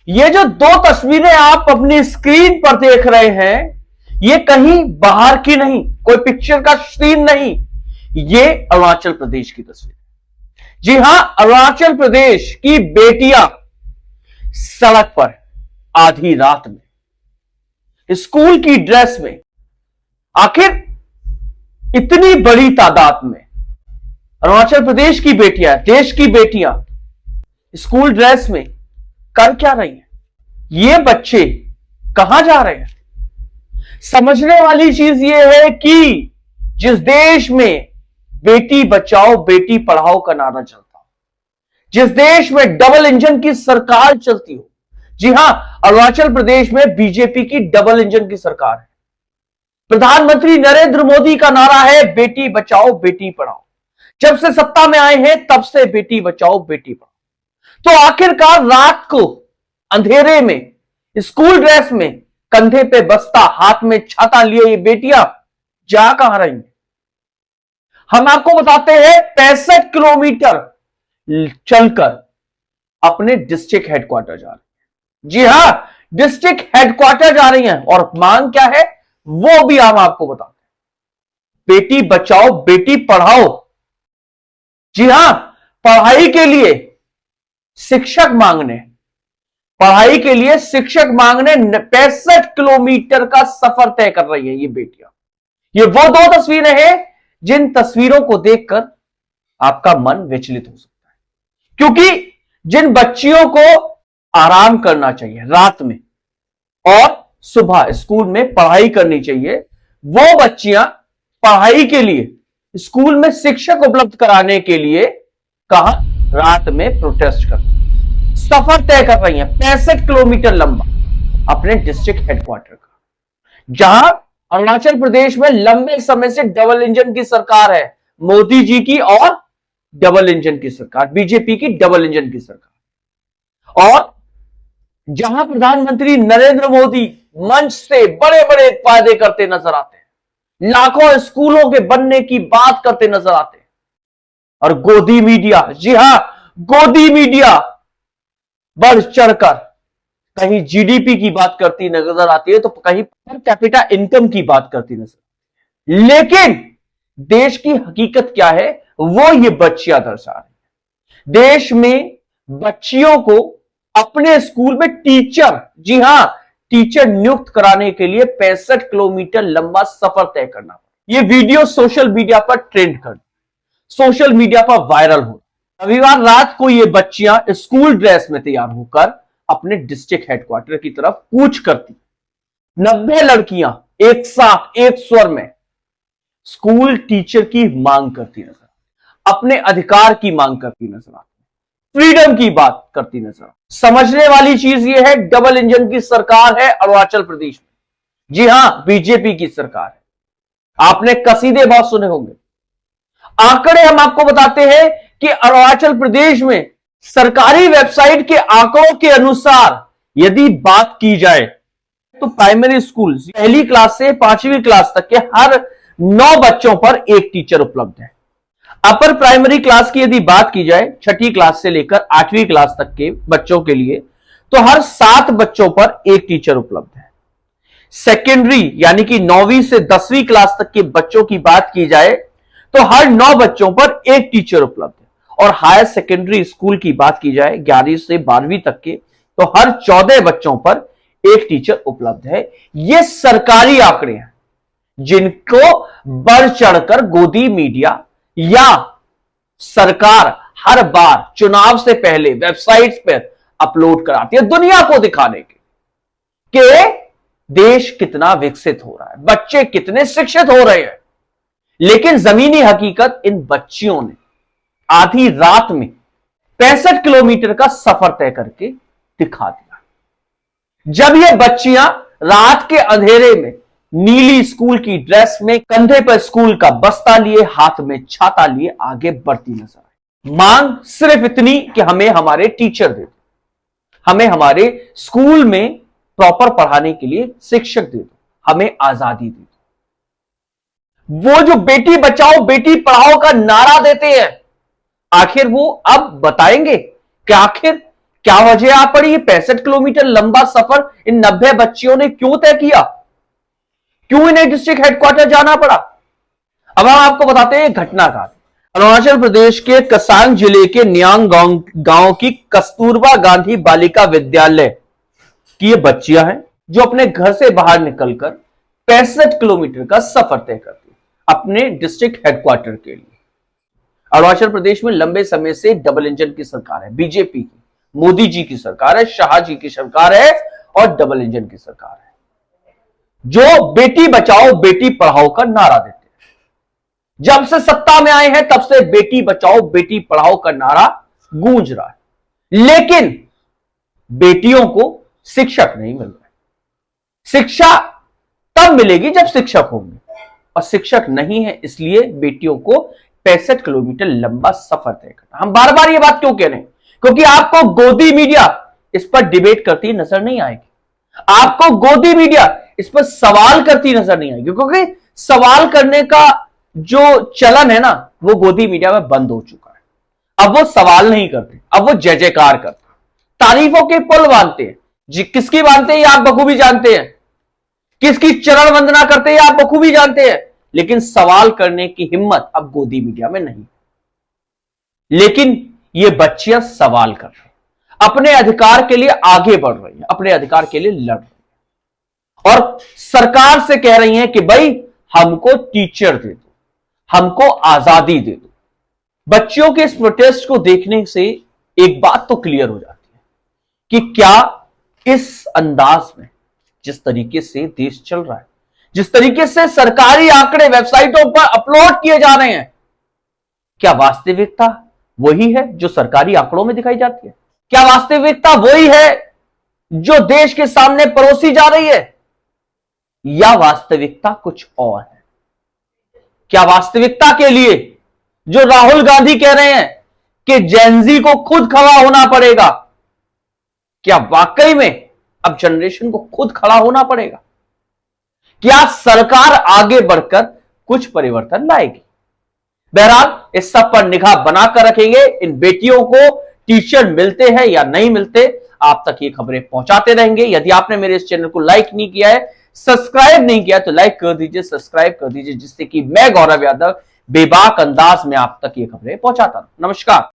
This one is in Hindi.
ये जो दो तस्वीरें आप अपनी स्क्रीन पर देख रहे हैं, ये कहीं बाहर की नहीं, कोई पिक्चर का सीन नहीं, ये अरुणाचल प्रदेश की तस्वीर। जी हां, अरुणाचल प्रदेश की बेटियां सड़क पर आधी रात में स्कूल की ड्रेस में, आखिर इतनी बड़ी तादाद में अरुणाचल प्रदेश की बेटियां, देश की बेटियां स्कूल ड्रेस में कर क्या रही हैं? ये बच्चे कहां जा रहे हैं? समझने वाली चीज ये है कि जिस देश में बेटी बचाओ बेटी पढ़ाओ का नारा चलता हो, जिस देश में डबल इंजन की सरकार चलती हो, जी हां, अरुणाचल प्रदेश में बीजेपी की डबल इंजन की सरकार है। प्रधानमंत्री नरेंद्र मोदी का नारा है बेटी बचाओ बेटी पढ़ाओ। जब से सत्ता में आए हैं तब से बेटी बचाओ बेटी पढ़ाओ। तो आखिरकार रात को अंधेरे में स्कूल ड्रेस में, कंधे पे बस्ता, हाथ में छाता लिए ये बेटियां जा कहां रही हैं? हम आपको बताते हैं 65 किलोमीटर चलकर अपने डिस्ट्रिक्ट हेडक्वार्टर जा रही हैं। जी हां, डिस्ट्रिक्ट हेडक्वार्टर जा रही हैं। और मांग क्या है वो भी हम आपको बताते हैं। बेटी बचाओ बेटी पढ़ाओ। जी हां, पढ़ाई के लिए शिक्षक मांगने, पढ़ाई के लिए शिक्षक मांगने 65 किलोमीटर का सफर तय कर रही है ये बेटियां। ये वो दो तस्वीरें हैं जिन तस्वीरों को देखकर आपका मन विचलित हो सकता है, क्योंकि जिन बच्चियों को आराम करना चाहिए रात में और सुबह स्कूल में पढ़ाई करनी चाहिए, वो बच्चियां पढ़ाई के लिए स्कूल में शिक्षक उपलब्ध कराने के लिए कहां रात में प्रोटेस्ट कर सफर तय कर रही हैं 65 किलोमीटर लंबा अपने डिस्ट्रिक्ट हेडक्वार्टर का, जहां अरुणाचल प्रदेश में लंबे समय से डबल इंजन की सरकार है, मोदी जी की और डबल इंजन की सरकार, बीजेपी की डबल इंजन की सरकार। और जहां प्रधानमंत्री नरेंद्र मोदी मंच से बड़े बड़े वादे करते नजर आते हैं, लाखों स्कूलों के बनने की बात करते नजर आते हैं, और गोदी मीडिया, जी हां, गोदी मीडिया बढ़ चढ़कर कहीं जीडीपी की बात करती नजर आती है तो कहीं पर कैपिटा इनकम की बात करती नजर। लेकिन देश की हकीकत क्या है वो ये बच्चियां दर्शा रही है। देश में बच्चियों को अपने स्कूल में टीचर, जी हां, टीचर नियुक्त कराने के लिए 65 किलोमीटर लंबा सफर तय करना। यह वीडियो सोशल मीडिया पर ट्रेंड कर, सोशल मीडिया पर वायरल हो। रविवार रात को ये बच्चियां स्कूल ड्रेस में तैयार होकर अपने डिस्ट्रिक्ट हेडक्वार्टर की तरफ कूच करती। 90 लड़कियां एक साथ एक स्वर में स्कूल टीचर की मांग करती नजर, अपने अधिकार की मांग करती नजर, फ्रीडम की बात करती नजर। समझने वाली चीज यह है डबल इंजन की सरकार है अरुणाचल प्रदेश में। जी हां, बीजेपी की सरकार है। आपने कसीदे बहुत सुने होंगे। आंकड़े हम आपको बताते हैं कि अरुणाचल प्रदेश में सरकारी वेबसाइट के आंकड़ों के अनुसार यदि बात की जाए तो प्राइमरी स्कूल पहली क्लास से 5वीं क्लास तक के हर 9 बच्चों पर एक टीचर उपलब्ध है। अपर प्राइमरी क्लास की यदि बात की जाए 6ठी क्लास से लेकर 8वीं क्लास तक के बच्चों के लिए तो हर 7 बच्चों पर एक टीचर उपलब्ध है। सेकेंडरी यानी कि 9वीं से 10वीं क्लास तक के बच्चों की बात की जाए तो हर 9 बच्चों पर एक टीचर उपलब्ध है। और हायर सेकेंडरी स्कूल की बात की जाए 11वीं से 12वीं तक के तो हर 14 बच्चों पर एक टीचर उपलब्ध है। ये सरकारी आंकड़े हैं जिनको बढ़ चढ़कर गोदी मीडिया या सरकार हर बार चुनाव से पहले वेबसाइट्स पर अपलोड कराती है दुनिया को दिखाने के कि देश कितना विकसित हो रहा है, बच्चे कितने शिक्षित हो रहे हैं। लेकिन जमीनी हकीकत इन बच्चियों ने आधी रात में 65 किलोमीटर का सफर तय करके दिखा दिया। जब ये बच्चियां रात के अंधेरे में नीली स्कूल की ड्रेस में, कंधे पर स्कूल का बस्ता लिए, हाथ में छाता लिए आगे बढ़ती नजर आई। मांग सिर्फ इतनी कि हमें हमारे टीचर दे दो, हमें हमारे स्कूल में प्रॉपर पढ़ाने के लिए शिक्षक दे दो, हमें आजादी दे दो। वो जो बेटी बचाओ बेटी पढ़ाओ का नारा देते हैं, आखिर वो अब बताएंगे कि आखिर क्या वजह आ पड़ी? 65 किलोमीटर लंबा सफर इन 90 बच्चियों ने क्यों तय किया? क्यों इन्हें डिस्ट्रिक्ट हेडक्वार्टर जाना पड़ा? अब हम आपको बताते हैं घटना का। अरुणाचल प्रदेश के कसांग जिले के न्यांग गांव की कस्तूरबा गांधी बालिका विद्यालय की ये बच्चियां हैं जो अपने घर से बाहर निकलकर 65 किलोमीटर का सफर तय करती है अपने डिस्ट्रिक्ट हेडक्वार्टर के लिए। अरुणाचल प्रदेश में लंबे समय से डबल इंजन की सरकार है, बीजेपी की, मोदी जी की सरकार है, शाह जी की सरकार है और डबल इंजन की सरकार है, जो बेटी बचाओ बेटी पढ़ाओ का नारा देते हैं। जब से सत्ता में आए हैं तब से बेटी बचाओ बेटी पढ़ाओ का नारा गूंज रहा है, लेकिन बेटियों को शिक्षक नहीं मिल रहा है। शिक्षा तब मिलेगी जब शिक्षक होंगे, और शिक्षक नहीं है, इसलिए बेटियों को 65 किलोमीटर लंबा सफर तय करना। हम बार बार ये बात क्यों कह रहे हैं? क्योंकि आपको गोदी मीडिया इस पर डिबेट करती नजर नहीं आएगी, आपको गोदी मीडिया इस पर सवाल करती नजर नहीं आएगी, क्योंकि सवाल करने का जो चलन है ना, वो गोदी मीडिया में बंद हो चुका है। अब वो सवाल नहीं करते, अब वो जय जयकार करते, तारीफों के पुल बांधते हैं। जी किसकी बांधते हैं ये आप बखूबी जानते हैं, किसकी चरण वंदना करते हैं आप बखूबी जानते हैं, लेकिन सवाल करने की हिम्मत अब गोदी मीडिया में नहीं। लेकिन ये बच्चियां सवाल कर रही हैं, अपने अधिकार के लिए आगे बढ़ रही हैं, अपने अधिकार के लिए लड़ रही हैं, और सरकार से कह रही हैं कि भाई हमको टीचर दे दो, हमको आजादी दे दो। बच्चियों के इस प्रोटेस्ट को देखने से एक बात तो क्लियर हो जाती है कि क्या इस अंदाज में, जिस तरीके से देश चल रहा है, जिस तरीके से सरकारी आंकड़े वेबसाइटों पर अपलोड किए जा रहे हैं, क्या वास्तविकता वही है जो सरकारी आंकड़ों में दिखाई जाती है? क्या वास्तविकता वही है जो देश के सामने परोसी जा रही है, या वास्तविकता कुछ और है? क्या वास्तविकता के लिए जो राहुल गांधी कह रहे हैं कि जेनजी को खुद खड़ा होना पड़ेगा, क्या वाकई में अब जनरेशन को खुद खड़ा होना पड़ेगा? क्या सरकार आगे बढ़कर कुछ परिवर्तन लाएगी? बहरहाल इस सब पर निगाह बनाकर रखेंगे। इन बेटियों को टीचर मिलते हैं या नहीं मिलते, आप तक ये खबरें पहुंचाते रहेंगे। यदि आपने मेरे इस चैनल को लाइक नहीं किया है, सब्सक्राइब नहीं किया, तो लाइक कर दीजिए, सब्सक्राइब कर दीजिए, जिससे कि मैं गौरव यादव बेबाक अंदाज में आप तक ये खबरें पहुंचाता हूं। नमस्कार।